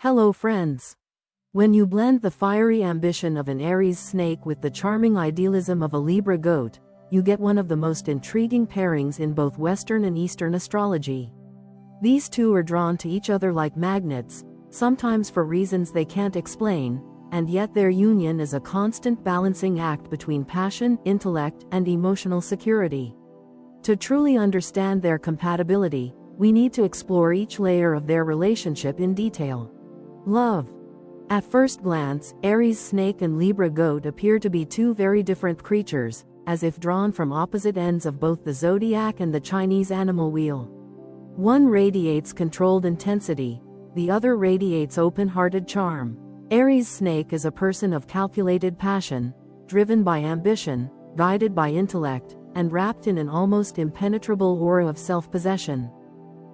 Hello friends. When you blend the fiery ambition of an Aries snake with the charming idealism of a Libra goat, you get one of the most intriguing pairings in both Western and Eastern astrology. These two are drawn to each other like magnets, sometimes for reasons they can't explain, and yet their union is a constant balancing act between passion, intellect, and emotional security. To truly understand their compatibility, we need to explore each layer of their relationship in detail. Love. At first glance, Aries snake and Libra goat appear to be two very different creatures, as if drawn from opposite ends of both the zodiac and the Chinese animal wheel. One radiates controlled intensity, the other radiates open-hearted charm. Aries snake is a person of calculated passion, driven by ambition, guided by intellect, and wrapped in an almost impenetrable aura of self-possession.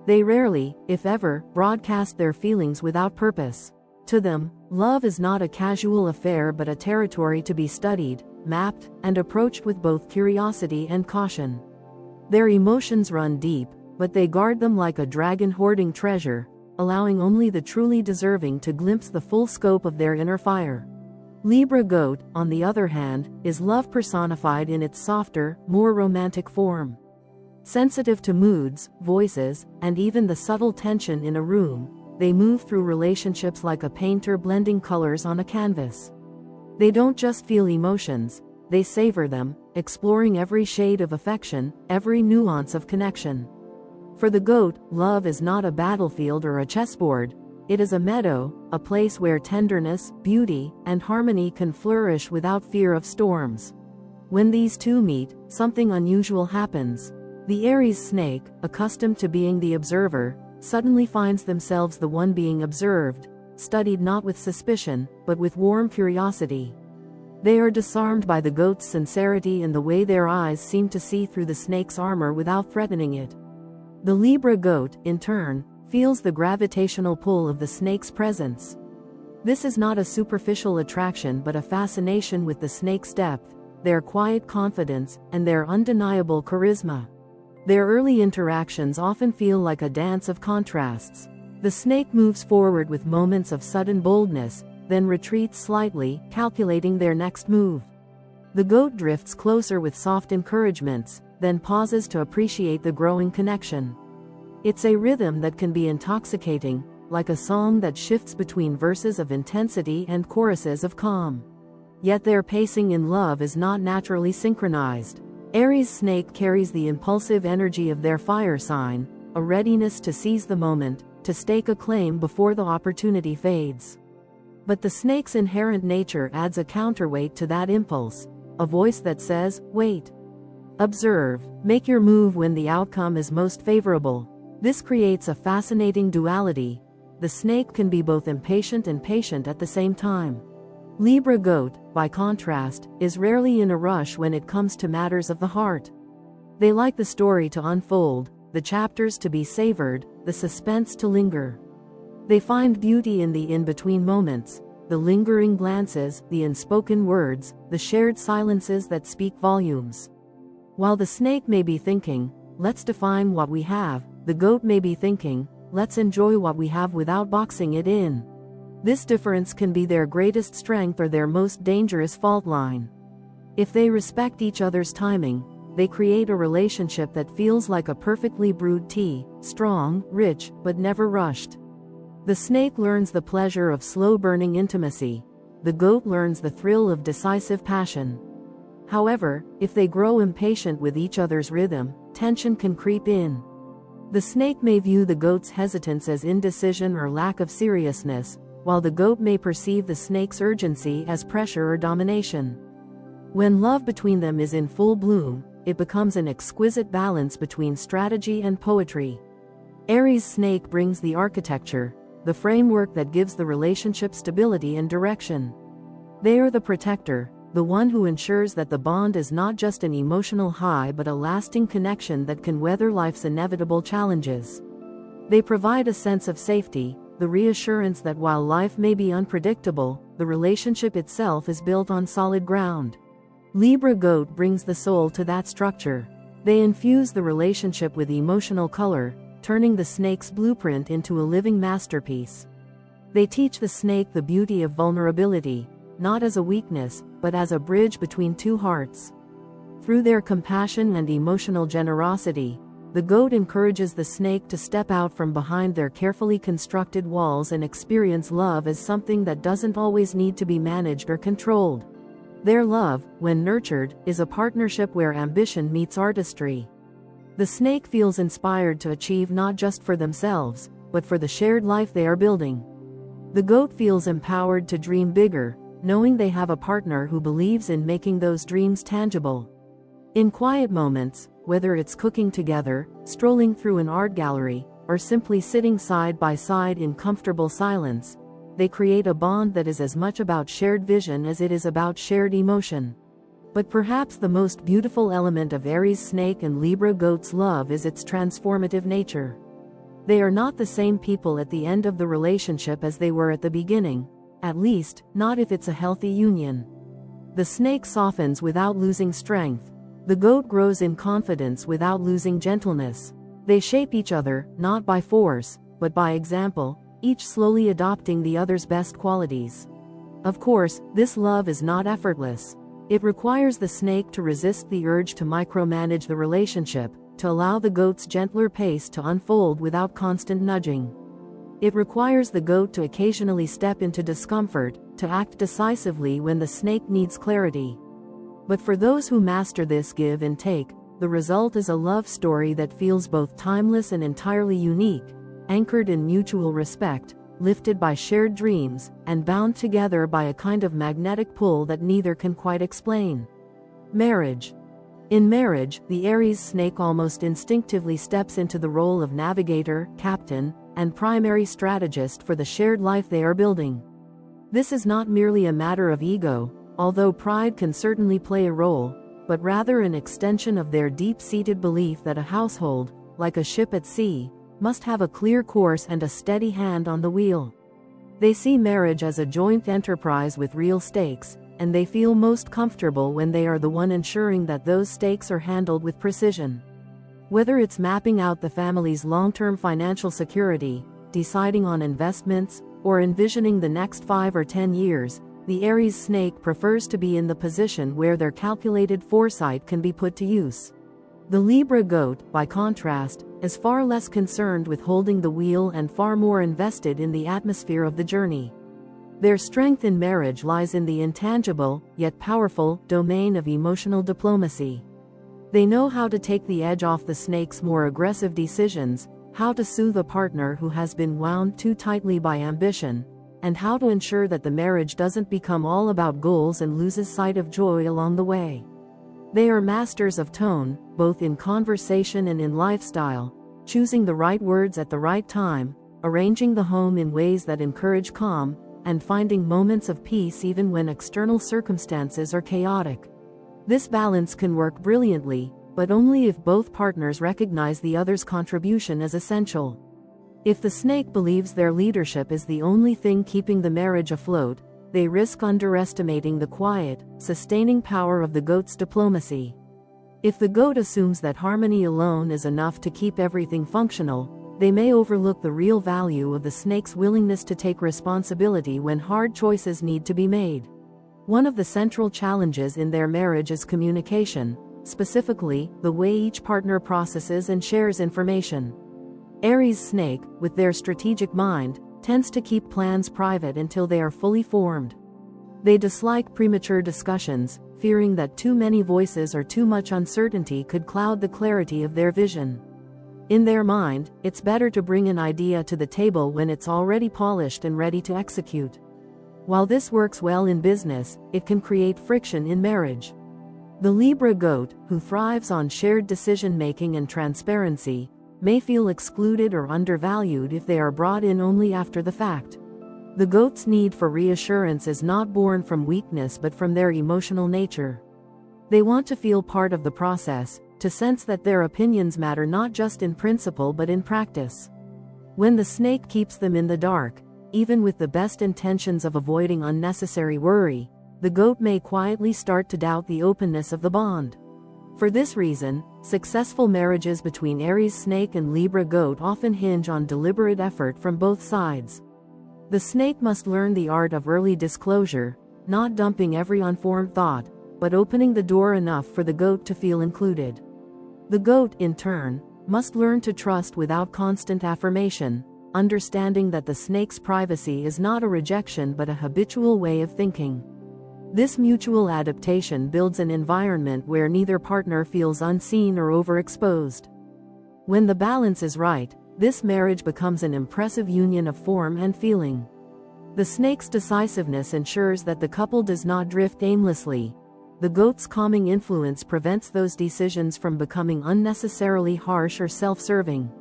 They rarely, if ever, broadcast their feelings without purpose. To them, love is not a casual affair but a territory to be studied, mapped, and approached with both curiosity and caution. Their emotions run deep, but they guard them like a dragon hoarding treasure, allowing only the truly deserving to glimpse the full scope of their inner fire. Libra goat, on the other hand, is love personified in its softer, more romantic form. Sensitive to moods, voices, and even the subtle tension in a room, they move through relationships like a painter blending colors on a canvas. They don't just feel emotions, they savor them, exploring every shade of affection, every nuance of connection. For the goat, love is not a battlefield or a chessboard, it is a meadow, a place where tenderness, beauty, and harmony can flourish without fear of storms. When these two meet, something unusual happens. The Aries snake, accustomed to being the observer, suddenly finds themselves the one being observed, studied not with suspicion, but with warm curiosity. They are disarmed by the goat's sincerity and the way their eyes seem to see through the snake's armor without threatening it. The Libra goat, in turn, feels the gravitational pull of the snake's presence. This is not a superficial attraction but a fascination with the snake's depth, their quiet confidence, and their undeniable charisma. Their early interactions often feel like a dance of contrasts. The snake moves forward with moments of sudden boldness, then retreats slightly, calculating their next move. The goat drifts closer with soft encouragements, then pauses to appreciate the growing connection. It's a rhythm that can be intoxicating, like a song that shifts between verses of intensity and choruses of calm. Yet their pacing in love is not naturally synchronized. Aries snake carries the impulsive energy of their fire sign, a readiness to seize the moment, to stake a claim before the opportunity fades. But the snake's inherent nature adds a counterweight to that impulse, a voice that says, wait. Observe, make your move when the outcome is most favorable. This creates a fascinating duality. The snake can be both impatient and patient at the same time. Libra goat, by contrast, is rarely in a rush when it comes to matters of the heart. They like the story to unfold, the chapters to be savored, the suspense to linger. They find beauty in the in-between moments, the lingering glances, the unspoken words, the shared silences that speak volumes. While the snake may be thinking, let's define what we have, the goat may be thinking, let's enjoy what we have without boxing it in. This difference can be their greatest strength or their most dangerous fault line. If they respect each other's timing, they create a relationship that feels like a perfectly brewed tea, strong, rich, but never rushed. The snake learns the pleasure of slow-burning intimacy. The goat learns the thrill of decisive passion. However, if they grow impatient with each other's rhythm, tension can creep in. The snake may view the goat's hesitance as indecision or lack of seriousness, while the goat may perceive the snake's urgency as pressure or domination. When love between them is in full bloom, it becomes an exquisite balance between strategy and poetry. Aries snake brings the architecture, the framework that gives the relationship stability and direction. They are the protector, the one who ensures that the bond is not just an emotional high but a lasting connection that can weather life's inevitable challenges. They provide a sense of safety, the reassurance that while life may be unpredictable, the relationship itself is built on solid ground. Libra goat brings the soul to that structure. They infuse the relationship with emotional color, turning the snake's blueprint into a living masterpiece. They teach the snake the beauty of vulnerability, not as a weakness, but as a bridge between two hearts. Through their compassion and emotional generosity, the goat encourages the snake to step out from behind their carefully constructed walls and experience love as something that doesn't always need to be managed or controlled. Their love, when nurtured, is a partnership where ambition meets artistry. The snake feels inspired to achieve not just for themselves, but for the shared life they are building. The goat feels empowered to dream bigger, knowing they have a partner who believes in making those dreams tangible. In quiet moments, whether it's cooking together, strolling through an art gallery, or simply sitting side by side in comfortable silence, they create a bond that is as much about shared vision as it is about shared emotion. But perhaps the most beautiful element of Aries Snake and Libra Goat's love is its transformative nature. They are not the same people at the end of the relationship as they were at the beginning, at least, not if it's a healthy union. The snake softens without losing strength. The goat grows in confidence without losing gentleness. They shape each other, not by force, but by example, each slowly adopting the other's best qualities. Of course, this love is not effortless. It requires the snake to resist the urge to micromanage the relationship, to allow the goat's gentler pace to unfold without constant nudging. It requires the goat to occasionally step into discomfort, to act decisively when the snake needs clarity. But for those who master this give and take, the result is a love story that feels both timeless and entirely unique, anchored in mutual respect, lifted by shared dreams, and bound together by a kind of magnetic pull that neither can quite explain. Marriage. In marriage, the Aries snake almost instinctively steps into the role of navigator, captain, and primary strategist for the shared life they are building. This is not merely a matter of ego, although pride can certainly play a role, but rather an extension of their deep-seated belief that a household, like a ship at sea, must have a clear course and a steady hand on the wheel. They see marriage as a joint enterprise with real stakes, and they feel most comfortable when they are the one ensuring that those stakes are handled with precision. Whether it's mapping out the family's long-term financial security, deciding on investments, or envisioning the next 5 or 10 years, the Aries snake prefers to be in the position where their calculated foresight can be put to use. The Libra goat, by contrast, is far less concerned with holding the wheel and far more invested in the atmosphere of the journey. Their strength in marriage lies in the intangible, yet powerful, domain of emotional diplomacy. They know how to take the edge off the snake's more aggressive decisions, how to soothe a partner who has been wound too tightly by ambition, and how to ensure that the marriage doesn't become all about goals and loses sight of joy along the way. They are masters of tone, both in conversation and in lifestyle, choosing the right words at the right time, arranging the home in ways that encourage calm, and finding moments of peace even when external circumstances are chaotic. This balance can work brilliantly, but only if both partners recognize the other's contribution as essential. If the snake believes their leadership is the only thing keeping the marriage afloat, they risk underestimating the quiet, sustaining power of the goat's diplomacy. If the goat assumes that harmony alone is enough to keep everything functional, they may overlook the real value of the snake's willingness to take responsibility when hard choices need to be made. One of the central challenges in their marriage is communication, specifically, the way each partner processes and shares information. Aries snake, with their strategic mind, tends to keep plans private until they are fully formed. They dislike premature discussions, fearing that too many voices or too much uncertainty could cloud the clarity of their vision. In their mind, it's better to bring an idea to the table when it's already polished and ready to execute. While this works well in business, it can create friction in marriage. The Libra goat, who thrives on shared decision-making and transparency, may feel excluded or undervalued if they are brought in only after the fact. The goat's need for reassurance is not born from weakness but from their emotional nature. They want to feel part of the process, to sense that their opinions matter not just in principle but in practice. When the snake keeps them in the dark, even with the best intentions of avoiding unnecessary worry, the goat may quietly start to doubt the openness of the bond. For this reason, successful marriages between Aries snake and Libra goat often hinge on deliberate effort from both sides. The snake must learn the art of early disclosure, not dumping every unformed thought, but opening the door enough for the goat to feel included. The goat, in turn, must learn to trust without constant affirmation, understanding that the snake's privacy is not a rejection but a habitual way of thinking. This mutual adaptation builds an environment where neither partner feels unseen or overexposed. When the balance is right, this marriage becomes an impressive union of form and feeling. The snake's decisiveness ensures that the couple does not drift aimlessly. The goat's calming influence prevents those decisions from becoming unnecessarily harsh or self-serving.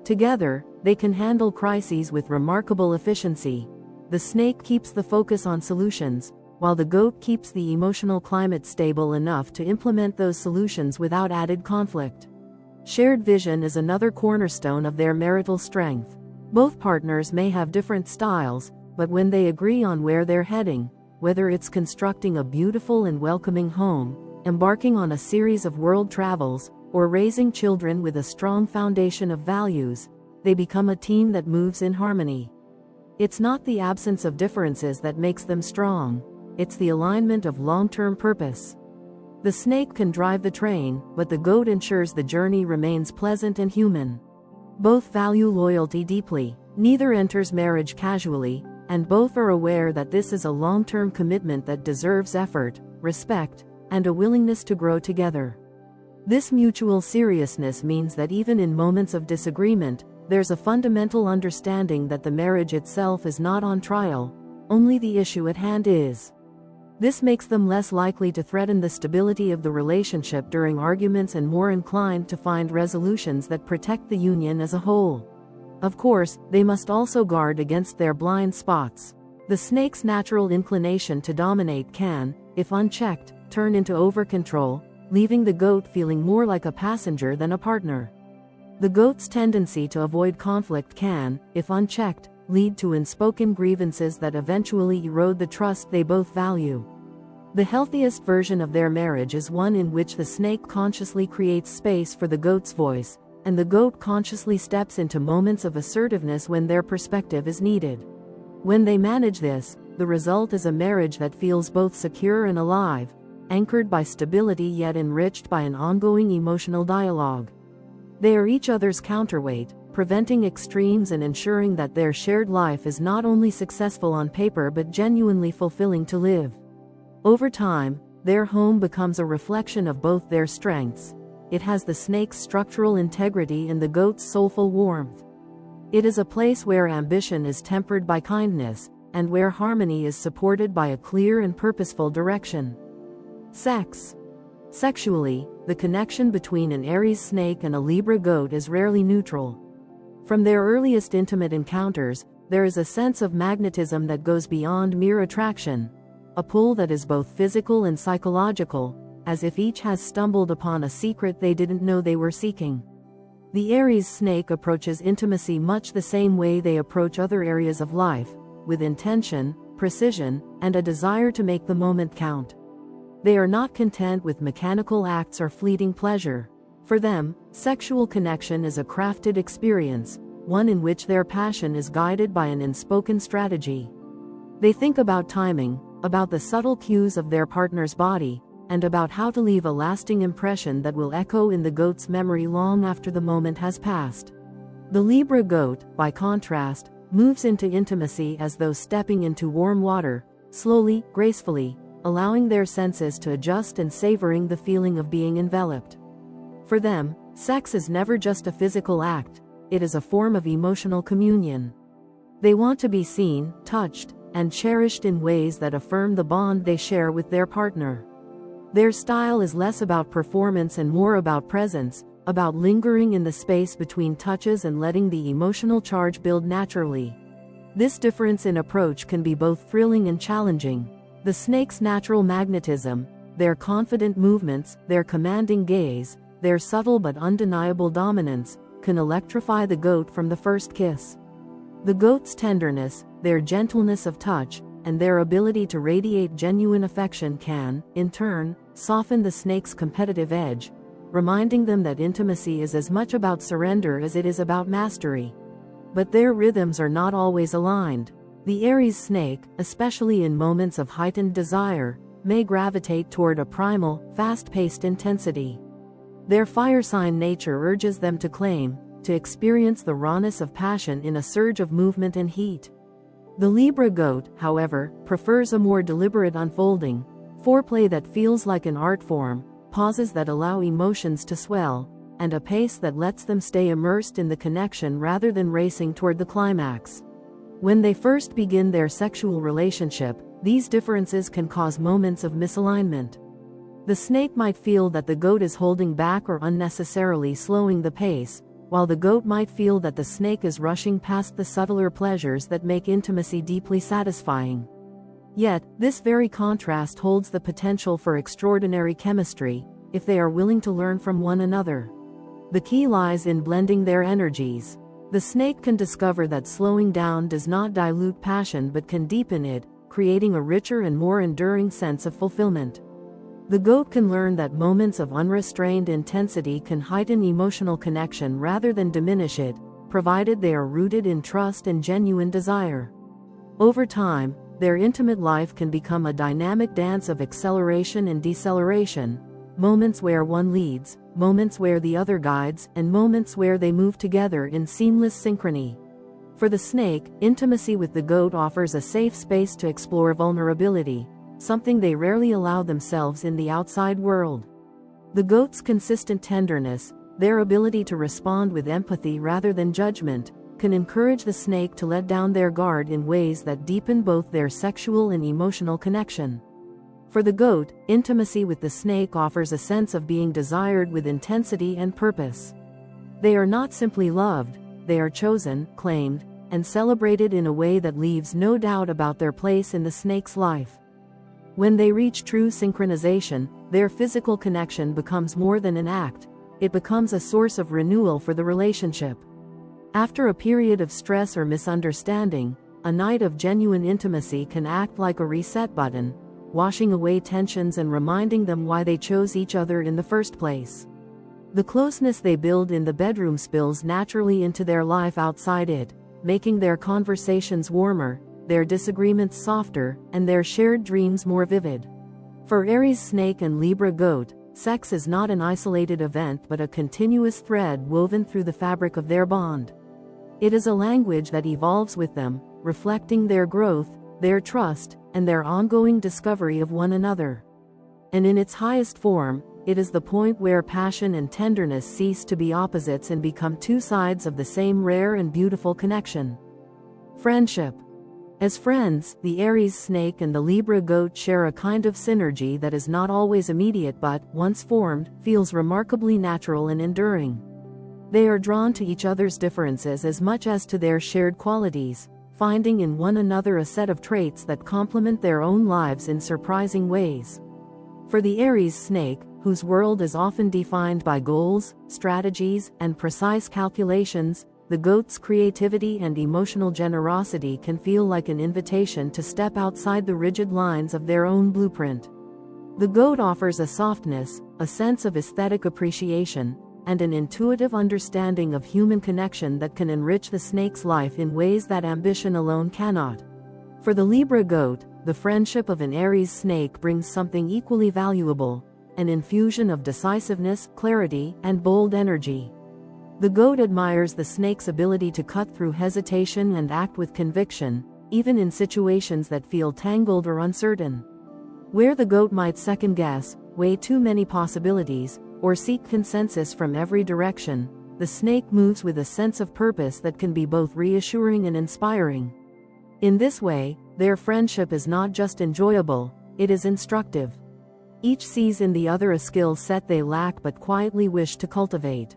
Together, they can handle crises with remarkable efficiency. The snake keeps the focus on solutions, while the goat keeps the emotional climate stable enough to implement those solutions without added conflict. Shared vision is another cornerstone of their marital strength. Both partners may have different styles, but when they agree on where they're heading, whether it's constructing a beautiful and welcoming home, embarking on a series of world travels, or raising children with a strong foundation of values, they become a team that moves in harmony. It's not the absence of differences that makes them strong, it's the alignment of long-term purpose. The snake can drive the train, but the goat ensures the journey remains pleasant and human. Both value loyalty deeply, neither enters marriage casually, and both are aware that this is a long-term commitment that deserves effort, respect, and a willingness to grow together. This mutual seriousness means that even in moments of disagreement, there's a fundamental understanding that the marriage itself is not on trial, only the issue at hand is. This makes them less likely to threaten the stability of the relationship during arguments and more inclined to find resolutions that protect the union as a whole. Of course, they must also guard against their blind spots. The snake's natural inclination to dominate can, if unchecked, turn into over-control, leaving the goat feeling more like a passenger than a partner. The goat's tendency to avoid conflict can, if unchecked, lead to unspoken grievances that eventually erode the trust they both value. The healthiest version of their marriage is one in which the snake consciously creates space for the goat's voice, and the goat consciously steps into moments of assertiveness when their perspective is needed. When they manage this, the result is a marriage that feels both secure and alive, anchored by stability yet enriched by an ongoing emotional dialogue. They are each other's counterweight, preventing extremes and ensuring that their shared life is not only successful on paper but genuinely fulfilling to live. Over time, their home becomes a reflection of both their strengths. It has the snake's structural integrity and the goat's soulful warmth. It is a place where ambition is tempered by kindness, and where harmony is supported by a clear and purposeful direction. Sex. Sexually, the connection between an Aries snake and a Libra goat is rarely neutral. From their earliest intimate encounters, there is a sense of magnetism that goes beyond mere attraction, a pull that is both physical and psychological, as if each has stumbled upon a secret they didn't know they were seeking. The Aries snake approaches intimacy much the same way they approach other areas of life, with intention, precision, and a desire to make the moment count. They are not content with mechanical acts or fleeting pleasure. For them, sexual connection is a crafted experience, one in which their passion is guided by an unspoken strategy. They think about timing, about the subtle cues of their partner's body, and about how to leave a lasting impression that will echo in the goat's memory long after the moment has passed. The Libra goat, by contrast, moves into intimacy as though stepping into warm water, slowly, gracefully, allowing their senses to adjust and savoring the feeling of being enveloped. For them, sex is never just a physical act, it is a form of emotional communion. They want to be seen, touched, and cherished in ways that affirm the bond they share with their partner. Their style is less about performance and more about presence, about lingering in the space between touches and letting the emotional charge build naturally. This difference in approach can be both thrilling and challenging. The snake's natural magnetism, their confident movements, their commanding gaze, their subtle but undeniable dominance, can electrify the goat from the first kiss. The goat's tenderness, their gentleness of touch, and their ability to radiate genuine affection can, in turn, soften the snake's competitive edge, reminding them that intimacy is as much about surrender as it is about mastery. But their rhythms are not always aligned. The Aries snake, especially in moments of heightened desire, may gravitate toward a primal, fast-paced intensity. Their fire sign nature urges them to experience the rawness of passion in a surge of movement and heat. The Libra goat, however, prefers a more deliberate unfolding, foreplay that feels like an art form, pauses that allow emotions to swell, and a pace that lets them stay immersed in the connection rather than racing toward the climax. When they first begin their sexual relationship, these differences can cause moments of misalignment. The snake might feel that the goat is holding back or unnecessarily slowing the pace, while the goat might feel that the snake is rushing past the subtler pleasures that make intimacy deeply satisfying. Yet, this very contrast holds the potential for extraordinary chemistry, if they are willing to learn from one another. The key lies in blending their energies. The snake can discover that slowing down does not dilute passion but can deepen it, creating a richer and more enduring sense of fulfillment. The goat can learn that moments of unrestrained intensity can heighten emotional connection rather than diminish it, provided they are rooted in trust and genuine desire. Over time, their intimate life can become a dynamic dance of acceleration and deceleration, moments where one leads, moments where the other guides, and moments where they move together in seamless synchrony. For the snake, intimacy with the goat offers a safe space to explore vulnerability, something they rarely allow themselves in the outside world. The goat's consistent tenderness, their ability to respond with empathy rather than judgment, can encourage the snake to let down their guard in ways that deepen both their sexual and emotional connection. For the goat, intimacy with the snake offers a sense of being desired with intensity and purpose. They are not simply loved, they are chosen, claimed, and celebrated in a way that leaves no doubt about their place in the snake's life. When they reach true synchronization, their physical connection becomes more than an act, it becomes a source of renewal for the relationship. After a period of stress or misunderstanding, a night of genuine intimacy can act like a reset button, washing away tensions and reminding them why they chose each other in the first place. The closeness they build in the bedroom spills naturally into their life outside it, making their conversations warmer, their disagreements softer, and their shared dreams more vivid. For Aries snake and Libra goat, sex is not an isolated event but a continuous thread woven through the fabric of their bond. It is a language that evolves with them, reflecting their growth, their trust, and their ongoing discovery of one another. And in its highest form, it is the point where passion and tenderness cease to be opposites and become two sides of the same rare and beautiful connection. Friendship. As friends, the Aries snake and the Libra goat share a kind of synergy that is not always immediate but, once formed, feels remarkably natural and enduring. They are drawn to each other's differences as much as to their shared qualities, finding in one another a set of traits that complement their own lives in surprising ways. For the Aries snake, whose world is often defined by goals, strategies, and precise calculations, the goat's creativity and emotional generosity can feel like an invitation to step outside the rigid lines of their own blueprint. The goat offers a softness, a sense of aesthetic appreciation, and an intuitive understanding of human connection that can enrich the snake's life in ways that ambition alone cannot. For the Libra goat, the friendship of an Aries snake brings something equally valuable, an infusion of decisiveness, clarity, and bold energy. The goat admires the snake's ability to cut through hesitation and act with conviction, even in situations that feel tangled or uncertain. Where the goat might second-guess, weigh too many possibilities, or seek consensus from every direction, the snake moves with a sense of purpose that can be both reassuring and inspiring. In this way, their friendship is not just enjoyable, it is instructive. Each sees in the other a skill set they lack but quietly wish to cultivate.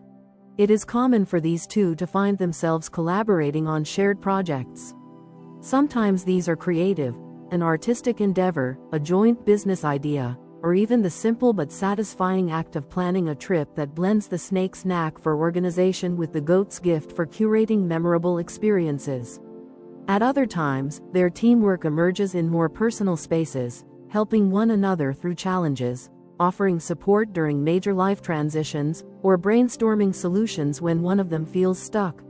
It is common for these two to find themselves collaborating on shared projects. Sometimes these are creative, an artistic endeavor, a joint business idea, or even the simple but satisfying act of planning a trip that blends the snake's knack for organization with the goat's gift for curating memorable experiences. At other times, their teamwork emerges in more personal spaces, helping one another through challenges, offering support during major life transitions, or brainstorming solutions when one of them feels stuck.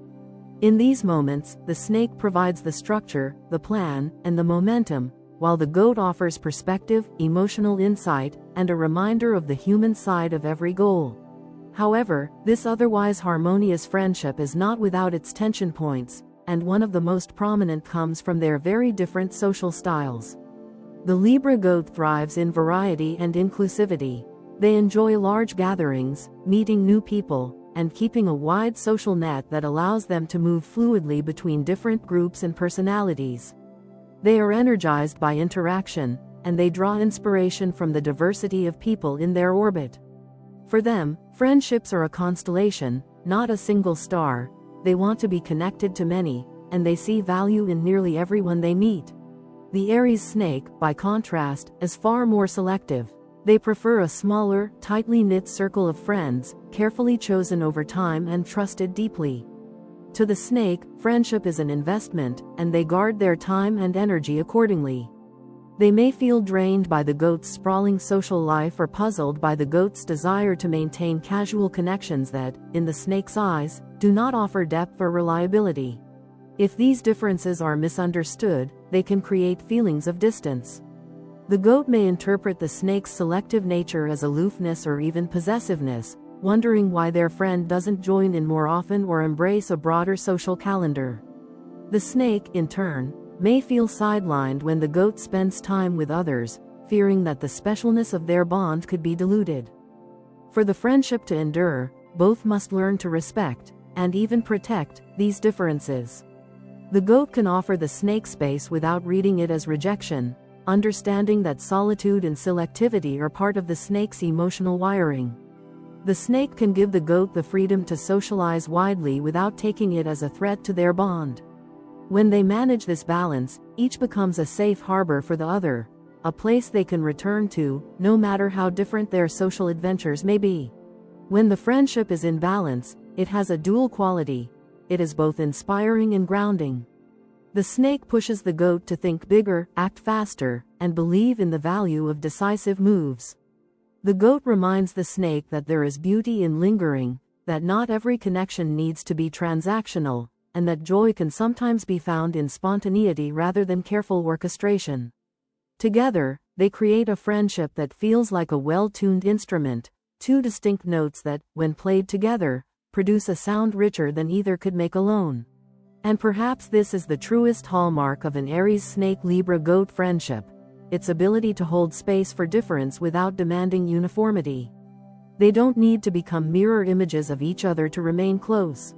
In these moments, the snake provides the structure, the plan, and the momentum, while the goat offers perspective, emotional insight, and a reminder of the human side of every goal. However, this otherwise harmonious friendship is not without its tension points, and one of the most prominent comes from their very different social styles. The Libra goat thrives in variety and inclusivity. They enjoy large gatherings, meeting new people, and keeping a wide social net that allows them to move fluidly between different groups and personalities. They are energized by interaction, and they draw inspiration from the diversity of people in their orbit. For them, friendships are a constellation, not a single star. They want to be connected to many, and they see value in nearly everyone they meet. The Aries snake, by contrast, is far more selective. They prefer a smaller, tightly knit circle of friends, carefully chosen over time and trusted deeply. To the snake, friendship is an investment, and they guard their time and energy accordingly. They may feel drained by the goat's sprawling social life or puzzled by the goat's desire to maintain casual connections that, in the snake's eyes, do not offer depth or reliability. If these differences are misunderstood, they can create feelings of distance. The goat may interpret the snake's selective nature as aloofness or even possessiveness, wondering why their friend doesn't join in more often or embrace a broader social calendar. The snake, in turn, may feel sidelined when the goat spends time with others, fearing that the specialness of their bond could be diluted. For the friendship to endure, both must learn to respect, and even protect, these differences. The goat can offer the snake space without reading it as rejection, understanding that solitude and selectivity are part of the snake's emotional wiring. The snake can give the goat the freedom to socialize widely without taking it as a threat to their bond. When they manage this balance, each becomes a safe harbor for the other, a place they can return to, no matter how different their social adventures may be. When the friendship is in balance, it has a dual quality. It is both inspiring and grounding. The snake pushes the goat to think bigger, act faster, and believe in the value of decisive moves. The goat reminds the snake that there is beauty in lingering, that not every connection needs to be transactional, and that joy can sometimes be found in spontaneity rather than careful orchestration. Together, they create a friendship that feels like a well-tuned instrument, two distinct notes that, when played together, produce a sound richer than either could make alone. And perhaps this is the truest hallmark of an Aries Snake Libra Goat friendship, its ability to hold space for difference without demanding uniformity. They don't need to become mirror images of each other to remain close.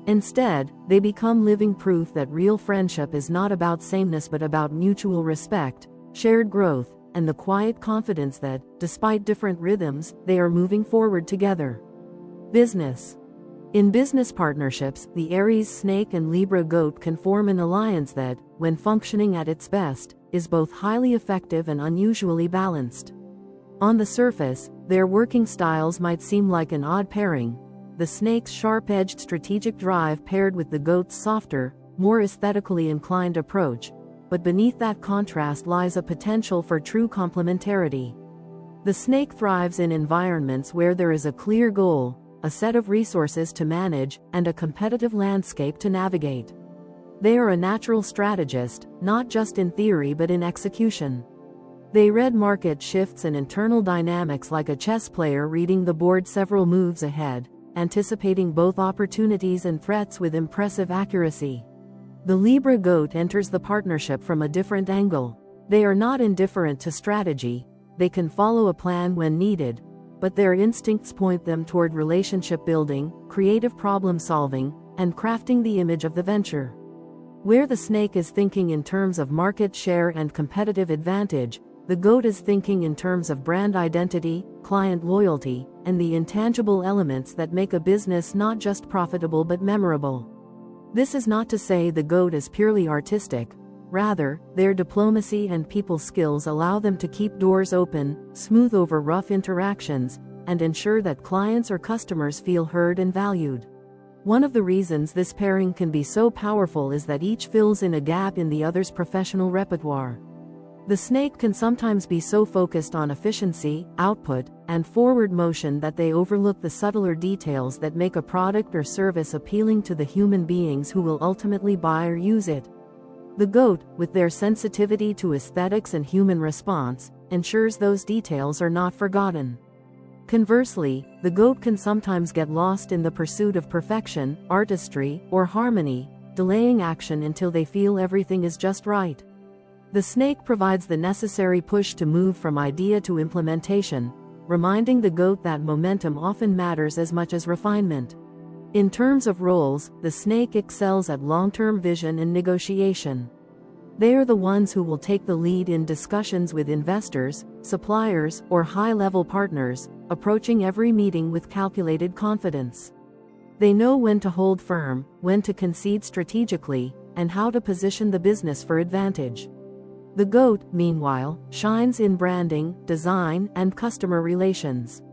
Instead, they become living proof that real friendship is not about sameness but about mutual respect, shared growth, and the quiet confidence that, despite different rhythms, they are moving forward together. Business. In business partnerships, the Aries Snake and Libra Goat can form an alliance that, when functioning at its best, is both highly effective and unusually balanced. On the surface, their working styles might seem like an odd pairing, the snake's sharp-edged strategic drive paired with the goat's softer, more aesthetically inclined approach, but beneath that contrast lies a potential for true complementarity. The snake thrives in environments where there is a clear goal, a set of resources to manage, and a competitive landscape to navigate. They are a natural strategist, not just in theory but in execution. They read market shifts and internal dynamics like a chess player reading the board several moves ahead, anticipating both opportunities and threats with impressive accuracy. The Libra Goat enters the partnership from a different angle. They are not indifferent to strategy, they can follow a plan when needed, but their instincts point them toward relationship building, creative problem solving, and crafting the image of the venture. Where the snake is thinking in terms of market share and competitive advantage, the goat is thinking in terms of brand identity, client loyalty, and the intangible elements that make a business not just profitable but memorable. This is not to say the goat is purely artistic. Rather, their diplomacy and people skills allow them to keep doors open, smooth over rough interactions, and ensure that clients or customers feel heard and valued. One of the reasons this pairing can be so powerful is that each fills in a gap in the other's professional repertoire. The snake can sometimes be so focused on efficiency, output, and forward motion that they overlook the subtler details that make a product or service appealing to the human beings who will ultimately buy or use it. The goat, with their sensitivity to aesthetics and human response, ensures those details are not forgotten. Conversely, the goat can sometimes get lost in the pursuit of perfection, artistry, or harmony, delaying action until they feel everything is just right. The snake provides the necessary push to move from idea to implementation, reminding the goat that momentum often matters as much as refinement. In terms of roles, the snake excels at long-term vision and negotiation. They are the ones who will take the lead in discussions with investors, suppliers, or high-level partners, approaching every meeting with calculated confidence. They know when to hold firm, when to concede strategically, and how to position the business for advantage. The goat, meanwhile, shines in branding, design, and customer relations.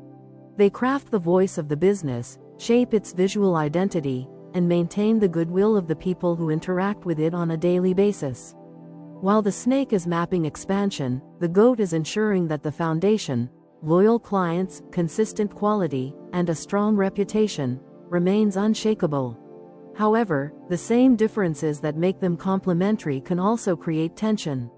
They craft the voice of the business, shape its visual identity, and maintain the goodwill of the people who interact with it on a daily basis. While the snake is mapping expansion, the goat is ensuring that the foundation, loyal clients, consistent quality, and a strong reputation, remains unshakable. However, the same differences that make them complementary can also create tension.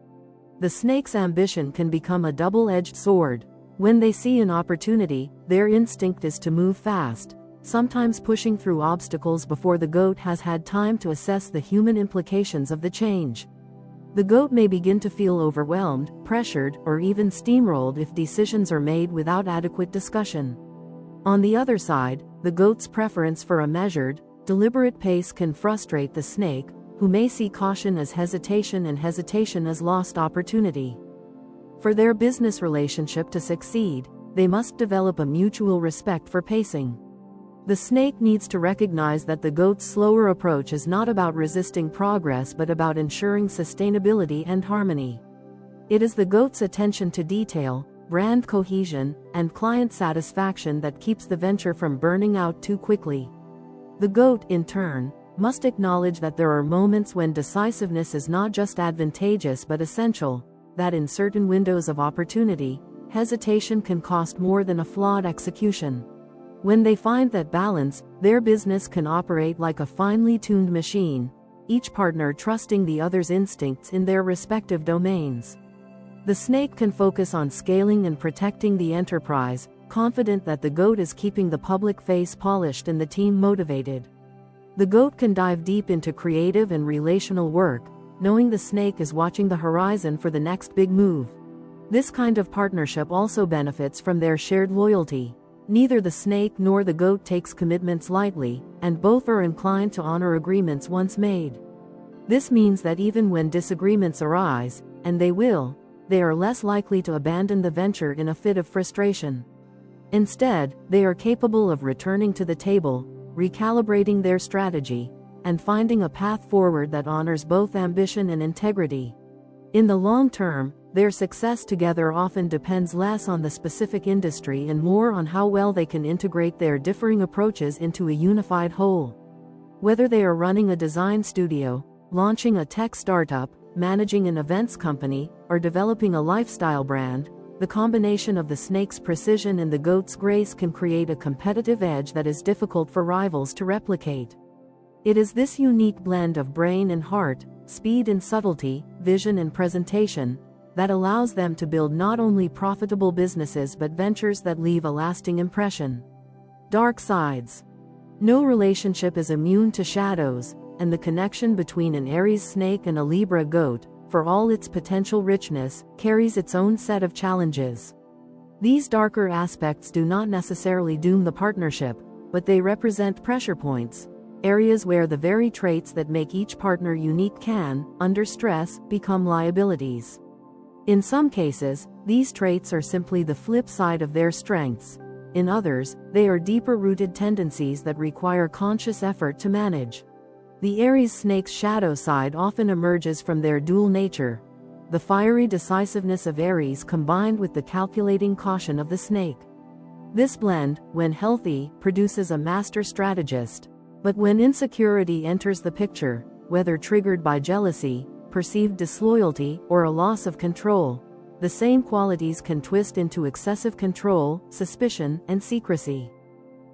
The snake's ambition can become a double-edged sword. When they see an opportunity, their instinct is to move fast, sometimes pushing through obstacles before the goat has had time to assess the human implications of the change. The goat may begin to feel overwhelmed, pressured, or even steamrolled if decisions are made without adequate discussion. On the other side, the goat's preference for a measured, deliberate pace can frustrate the snake, who may see caution as hesitation and hesitation as lost opportunity. For their business relationship to succeed, they must develop a mutual respect for pacing. The snake needs to recognize that the goat's slower approach is not about resisting progress but about ensuring sustainability and harmony. It is the goat's attention to detail, brand cohesion, and client satisfaction that keeps the venture from burning out too quickly. The goat, in turn, must acknowledge that there are moments when decisiveness is not just advantageous but essential, that in certain windows of opportunity, hesitation can cost more than a flawed execution. When they find that balance, their business can operate like a finely tuned machine, each partner trusting the other's instincts in their respective domains. The snake can focus on scaling and protecting the enterprise, confident that the goat is keeping the public face polished and the team motivated. The goat can dive deep into creative and relational work, knowing the snake is watching the horizon for the next big move. This kind of partnership also benefits from their shared loyalty. Neither the snake nor the goat takes commitments lightly, and both are inclined to honor agreements once made. This means that even when disagreements arise, and they will, they are less likely to abandon the venture in a fit of frustration. Instead, they are capable of returning to the table, recalibrating their strategy, and finding a path forward that honors both ambition and integrity. In the long term, their success together often depends less on the specific industry and more on how well they can integrate their differing approaches into a unified whole. Whether they are running a design studio, launching a tech startup, managing an events company, or developing a lifestyle brand, the combination of the snake's precision and the goat's grace can create a competitive edge that is difficult for rivals to replicate. It is this unique blend of brain and heart, speed and subtlety, vision and presentation, that allows them to build not only profitable businesses but ventures that leave a lasting impression. Dark sides. No relationship is immune to shadows, and the connection between an Aries snake and a Libra goat, for all its potential richness, carries its own set of challenges. These darker aspects do not necessarily doom the partnership, but they represent pressure points, areas where the very traits that make each partner unique can, under stress, become liabilities. In some cases, these traits are simply the flip side of their strengths. In others, they are deeper-rooted tendencies that require conscious effort to manage. The Aries snake's shadow side often emerges from their dual nature, the fiery decisiveness of Aries combined with the calculating caution of the snake. This blend, when healthy, produces a master strategist. But when insecurity enters the picture, whether triggered by jealousy, perceived disloyalty, or a loss of control. The same qualities can twist into excessive control, suspicion, and secrecy.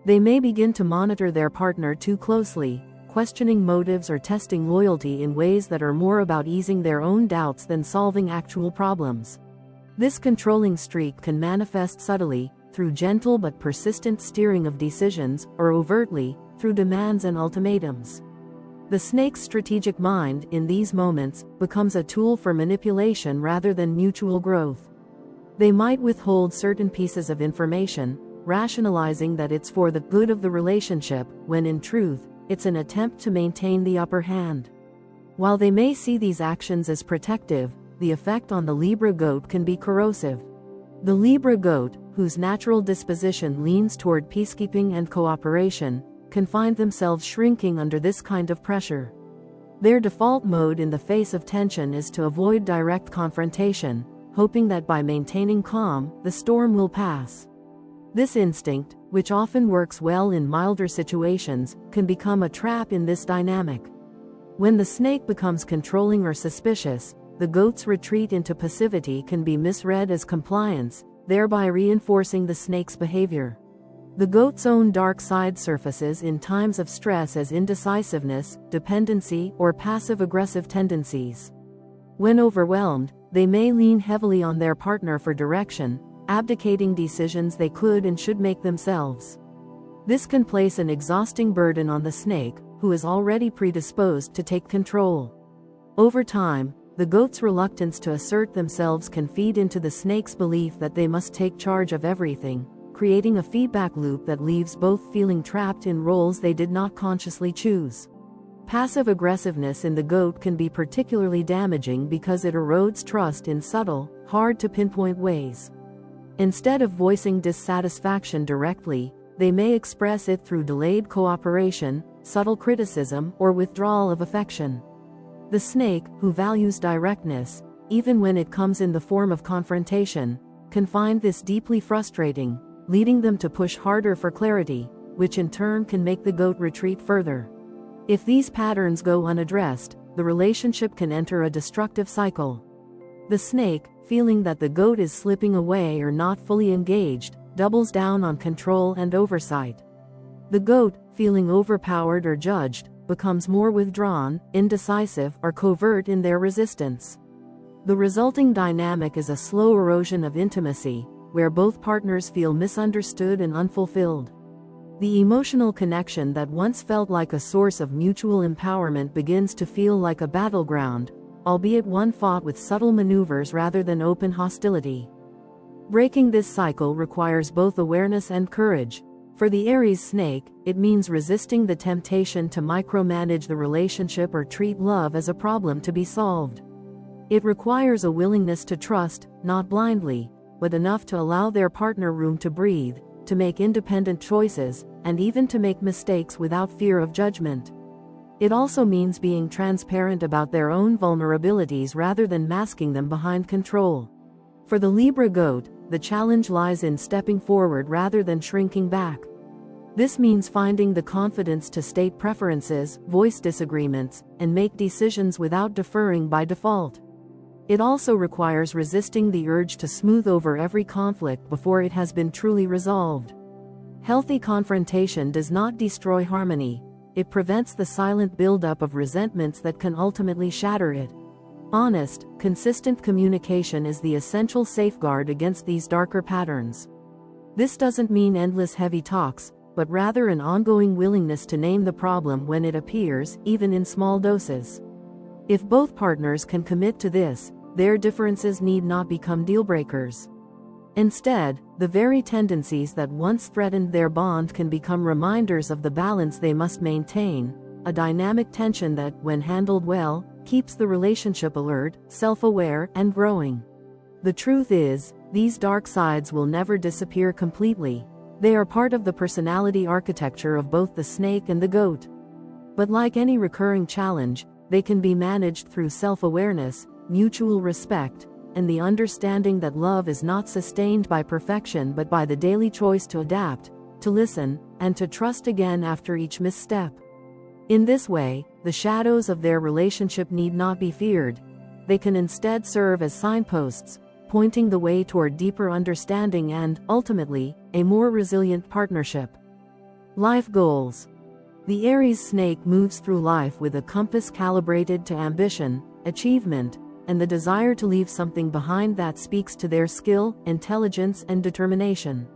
They may begin to monitor their partner too closely, questioning motives or testing loyalty in ways that are more about easing their own doubts than solving actual problems. This controlling streak can manifest subtly, through gentle but persistent steering of decisions, or overtly, through demands and ultimatums. The snake's strategic mind, in these moments, becomes a tool for manipulation rather than mutual growth. They might withhold certain pieces of information, rationalizing that it's for the good of the relationship, when in truth, it's an attempt to maintain the upper hand. While they may see these actions as protective, the effect on the Libra goat can be corrosive. The Libra goat, whose natural disposition leans toward peacekeeping and cooperation, can find themselves shrinking under this kind of pressure. Their default mode in the face of tension is to avoid direct confrontation, hoping that by maintaining calm, the storm will pass. This instinct, which often works well in milder situations, can become a trap in this dynamic. When the snake becomes controlling or suspicious, the goat's retreat into passivity can be misread as compliance, thereby reinforcing the snake's behavior. The goat's own dark side surfaces in times of stress as indecisiveness, dependency, or passive-aggressive tendencies. When overwhelmed, they may lean heavily on their partner for direction, abdicating decisions they could and should make themselves. This can place an exhausting burden on the snake, who is already predisposed to take control. Over time, the goat's reluctance to assert themselves can feed into the snake's belief that they must take charge of everything, creating a feedback loop that leaves both feeling trapped in roles they did not consciously choose. Passive aggressiveness in the goat can be particularly damaging because it erodes trust in subtle, hard-to-pinpoint ways. Instead of voicing dissatisfaction directly, they may express it through delayed cooperation, subtle criticism, or withdrawal of affection. The snake, who values directness, even when it comes in the form of confrontation, can find this deeply frustrating, leading them to push harder for clarity, which in turn can make the goat retreat further. If these patterns go unaddressed, the relationship can enter a destructive cycle. The snake, feeling that the goat is slipping away or not fully engaged, doubles down on control and oversight. The goat, feeling overpowered or judged, becomes more withdrawn, indecisive, or covert in their resistance. The resulting dynamic is a slow erosion of intimacy, where both partners feel misunderstood and unfulfilled. The emotional connection that once felt like a source of mutual empowerment begins to feel like a battleground, albeit one fought with subtle maneuvers rather than open hostility. Breaking this cycle requires both awareness and courage. For the Aries snake, it means resisting the temptation to micromanage the relationship or treat love as a problem to be solved. It requires a willingness to trust, not blindly, but enough to allow their partner room to breathe, to make independent choices, and even to make mistakes without fear of judgment. It also means being transparent about their own vulnerabilities rather than masking them behind control. For the Libra goat, the challenge lies in stepping forward rather than shrinking back. This means finding the confidence to state preferences, voice disagreements, and make decisions without deferring by default. It also requires resisting the urge to smooth over every conflict before it has been truly resolved. Healthy confrontation does not destroy harmony. It prevents the silent buildup of resentments that can ultimately shatter it. Honest, consistent communication is the essential safeguard against these darker patterns. This doesn't mean endless heavy talks, but rather an ongoing willingness to name the problem when it appears, even in small doses. If both partners can commit to this, their differences need not become deal-breakers. Instead, the very tendencies that once threatened their bond can become reminders of the balance they must maintain, a dynamic tension that, when handled well, keeps the relationship alert, self-aware, and growing. The truth is, these dark sides will never disappear completely. They are part of the personality architecture of both the snake and the goat. But like any recurring challenge, they can be managed through self-awareness, mutual respect, and the understanding that love is not sustained by perfection but by the daily choice to adapt, to listen, and to trust again after each misstep. In this way, the shadows of their relationship need not be feared. They can instead serve as signposts, pointing the way toward deeper understanding and, ultimately, a more resilient partnership. Life goals. The Aries snake moves through life with a compass calibrated to ambition, achievement, and the desire to leave something behind that speaks to their skill, intelligence, and determination.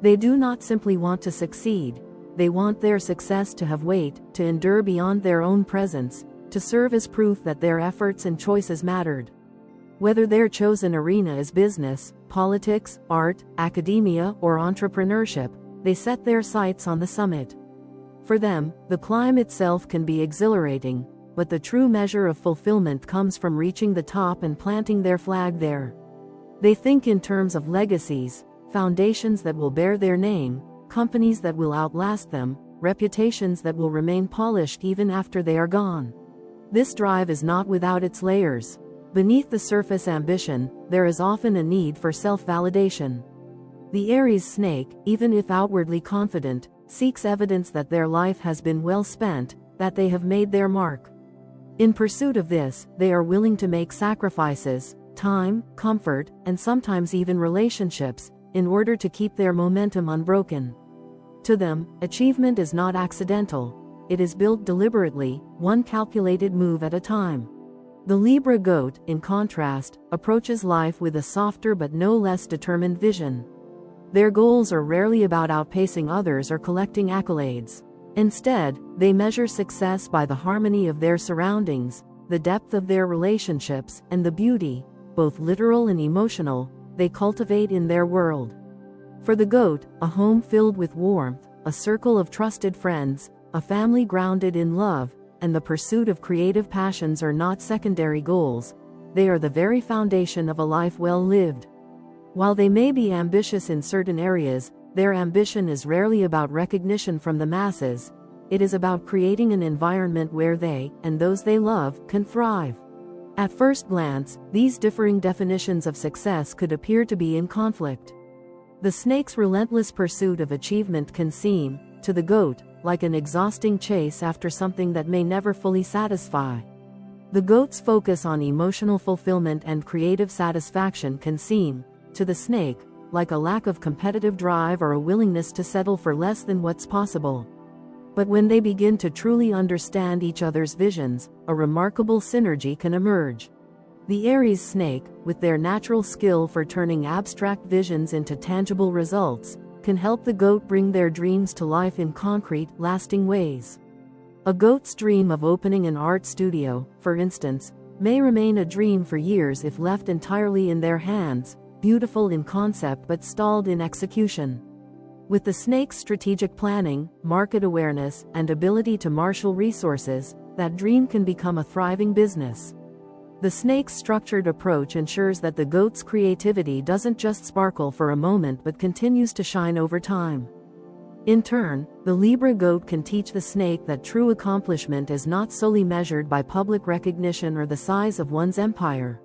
They do not simply want to succeed, they want their success to have weight, to endure beyond their own presence, to serve as proof that their efforts and choices mattered. Whether their chosen arena is business, politics, art, academia, or entrepreneurship, they set their sights on the summit. For them, the climb itself can be exhilarating, but the true measure of fulfillment comes from reaching the top and planting their flag there. They think in terms of legacies, foundations that will bear their name, companies that will outlast them, reputations that will remain polished even after they are gone. This drive is not without its layers. Beneath the surface ambition, there is often a need for self-validation. The Aries snake, even if outwardly confident, seeks evidence that their life has been well spent, that they have made their mark. In pursuit of this, they are willing to make sacrifices, time, comfort, and sometimes even relationships, in order to keep their momentum unbroken. To them, achievement is not accidental. It is built deliberately, one calculated move at a time. The Libra goat, in contrast, approaches life with a softer but no less determined vision. Their goals are rarely about outpacing others or collecting accolades. Instead, they measure success by the harmony of their surroundings, the depth of their relationships, and the beauty, both literal and emotional, they cultivate in their world. For the goat, a home filled with warmth, a circle of trusted friends, a family grounded in love, and the pursuit of creative passions are not secondary goals, they are the very foundation of a life well lived. While they may be ambitious in certain areas, their ambition is rarely about recognition from the masses, it is about creating an environment where they, and those they love, can thrive. At first glance, these differing definitions of success could appear to be in conflict. The snake's relentless pursuit of achievement can seem, to the goat, like an exhausting chase after something that may never fully satisfy. The goat's focus on emotional fulfillment and creative satisfaction can seem, to the snake, like a lack of competitive drive or a willingness to settle for less than what's possible. But when they begin to truly understand each other's visions, a remarkable synergy can emerge. The Aries snake, with their natural skill for turning abstract visions into tangible results, can help the goat bring their dreams to life in concrete, lasting ways. A goat's dream of opening an art studio, for instance, may remain a dream for years if left entirely in their hands, beautiful in concept but stalled in execution. With the snake's strategic planning, market awareness, and ability to marshal resources, that dream can become a thriving business. The snake's structured approach ensures that the goat's creativity doesn't just sparkle for a moment but continues to shine over time. In turn, the Libra goat can teach the snake that true accomplishment is not solely measured by public recognition or the size of one's empire.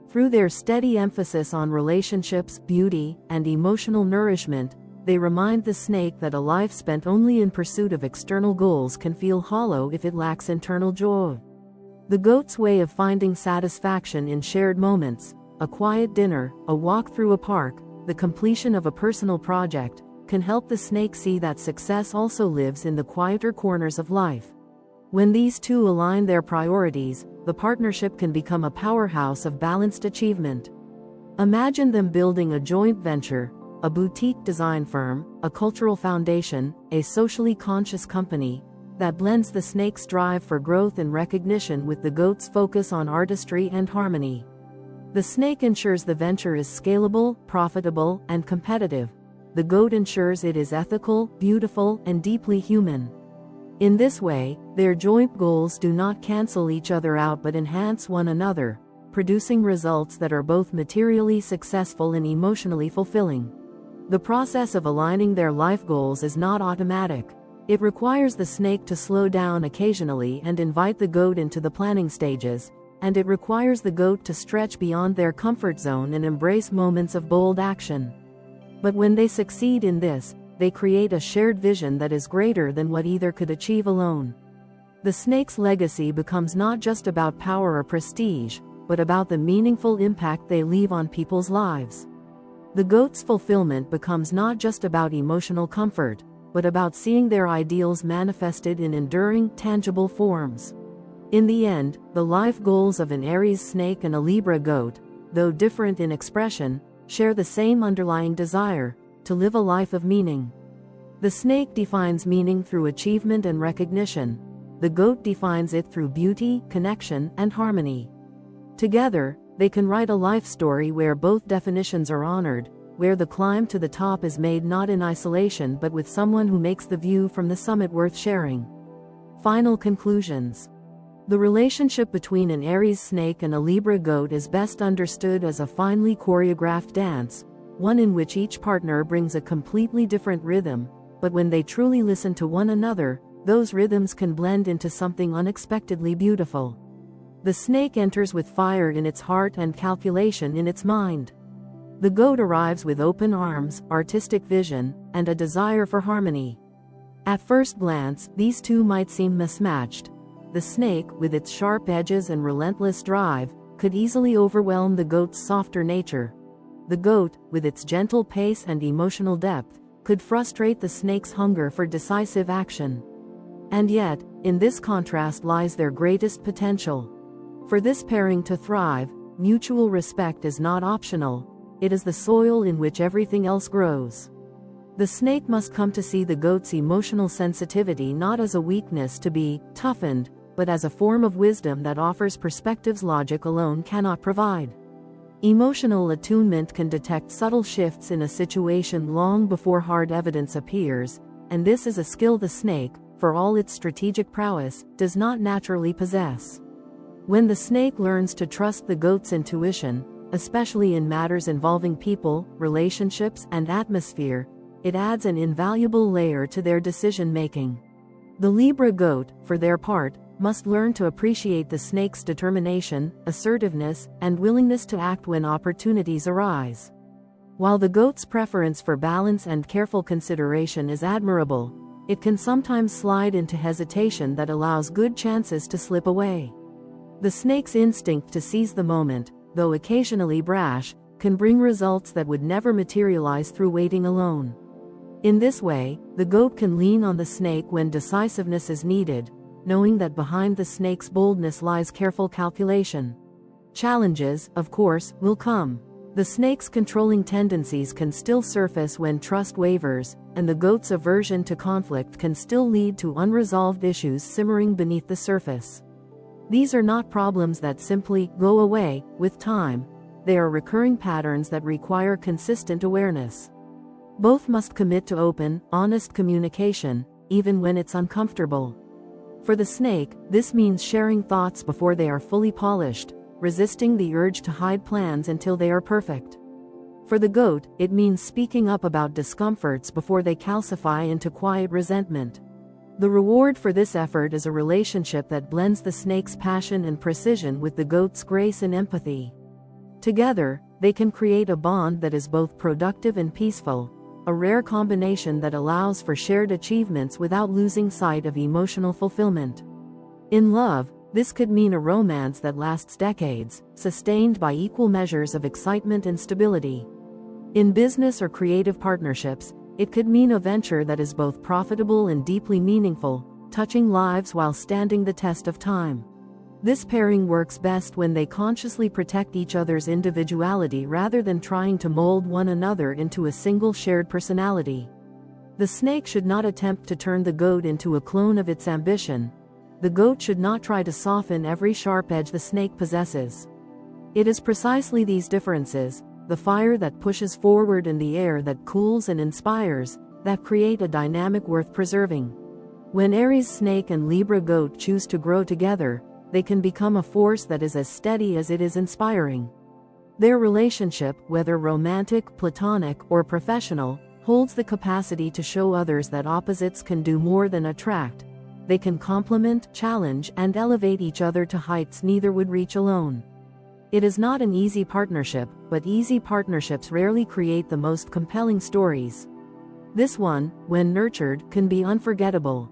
Through their steady emphasis on relationships, beauty, and emotional nourishment, they remind the snake that a life spent only in pursuit of external goals can feel hollow if it lacks internal joy. The goat's way of finding satisfaction in shared moments, a quiet dinner, a walk through a park, the completion of a personal project, can help the snake see that success also lives in the quieter corners of life. When these two align their priorities, the partnership can become a powerhouse of balanced achievement. Imagine them building a joint venture, a boutique design firm, a cultural foundation, a socially conscious company, that blends the snake's drive for growth and recognition with the goat's focus on artistry and harmony. The snake ensures the venture is scalable, profitable, and competitive. The goat ensures it is ethical, beautiful, and deeply human. In this way, their joint goals do not cancel each other out but enhance one another, producing results that are both materially successful and emotionally fulfilling. The process of aligning their life goals is not automatic. It requires the snake to slow down occasionally and invite the goat into the planning stages, and it requires the goat to stretch beyond their comfort zone and embrace moments of bold action. But when they succeed in this, they create a shared vision that is greater than what either could achieve alone. The snake's legacy becomes not just about power or prestige, but about the meaningful impact they leave on people's lives. The goat's fulfillment becomes not just about emotional comfort, but about seeing their ideals manifested in enduring, tangible forms. In the end, the life goals of an Aries snake and a Libra goat, though different in expression, share the same underlying desire: to live a life of meaning. The snake defines meaning through achievement and recognition. The goat defines it through beauty, connection, and harmony. Together, they can write a life story where both definitions are honored, where the climb to the top is made not in isolation but with someone who makes the view from the summit worth sharing. Final conclusions. The relationship between an Aries snake and a Libra goat is best understood as a finely choreographed dance, one in which each partner brings a completely different rhythm, but when they truly listen to one another, those rhythms can blend into something unexpectedly beautiful. The snake enters with fire in its heart and calculation in its mind. The goat arrives with open arms, artistic vision, and a desire for harmony. At first glance, these two might seem mismatched. The snake, with its sharp edges and relentless drive, could easily overwhelm the goat's softer nature. The goat, with its gentle pace and emotional depth, could frustrate the snake's hunger for decisive action. And yet, in this contrast lies their greatest potential. For this pairing to thrive, mutual respect is not optional. It is the soil in which everything else grows. The snake must come to see the goat's emotional sensitivity not as a weakness to be toughened, but as a form of wisdom that offers perspectives logic alone cannot provide. Emotional attunement can detect subtle shifts in a situation long before hard evidence appears, and this is a skill the snake, for all its strategic prowess, does not naturally possess. When the snake learns to trust the goat's intuition, especially in matters involving people, relationships, and atmosphere, it adds an invaluable layer to their decision-making. The Libra goat, for their part, must learn to appreciate the snake's determination, assertiveness, and willingness to act when opportunities arise. While the goat's preference for balance and careful consideration is admirable, it can sometimes slide into hesitation that allows good chances to slip away. The snake's instinct to seize the moment, though occasionally brash, can bring results that would never materialize through waiting alone. In this way, the goat can lean on the snake when decisiveness is needed, knowing that behind the snake's boldness lies careful calculation. Challenges, of course, will come. The snake's controlling tendencies can still surface when trust wavers, and the goat's aversion to conflict can still lead to unresolved issues simmering beneath the surface. These are not problems that simply go away with time. They are recurring patterns that require consistent awareness. Both must commit to open, honest communication, even when it's uncomfortable. For the snake, this means sharing thoughts before they are fully polished, resisting the urge to hide plans until they are perfect. For the goat, it means speaking up about discomforts before they calcify into quiet resentment. The reward for this effort is a relationship that blends the snake's passion and precision with the goat's grace and empathy. Together, they can create a bond that is both productive and peaceful, a rare combination that allows for shared achievements without losing sight of emotional fulfillment. In love, this could mean a romance that lasts decades, sustained by equal measures of excitement and stability. In business or creative partnerships, it could mean a venture that is both profitable and deeply meaningful, touching lives while standing the test of time. This pairing works best when they consciously protect each other's individuality rather than trying to mold one another into a single shared personality. The snake should not attempt to turn the goat into a clone of its ambition. The goat should not try to soften every sharp edge the snake possesses. It is precisely these differences, the fire that pushes forward and the air that cools and inspires, that create a dynamic worth preserving. When Aries snake and Libra goat choose to grow together, they can become a force that is as steady as it is inspiring. Their relationship, whether romantic, platonic, or professional, holds the capacity to show others that opposites can do more than attract. They can complement, challenge, and elevate each other to heights neither would reach alone. It is not an easy partnership, but easy partnerships rarely create the most compelling stories. This one, when nurtured, can be unforgettable.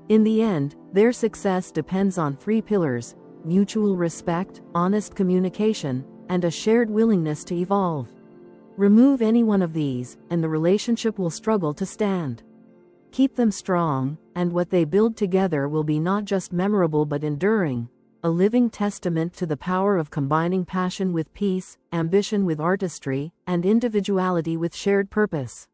In the end, their success depends on three pillars: mutual respect, honest communication, and a shared willingness to evolve. Remove any one of these, and the relationship will struggle to stand. Keep them strong, and what they build together will be not just memorable but enduring, a living testament to the power of combining passion with peace, ambition with artistry, and individuality with shared purpose.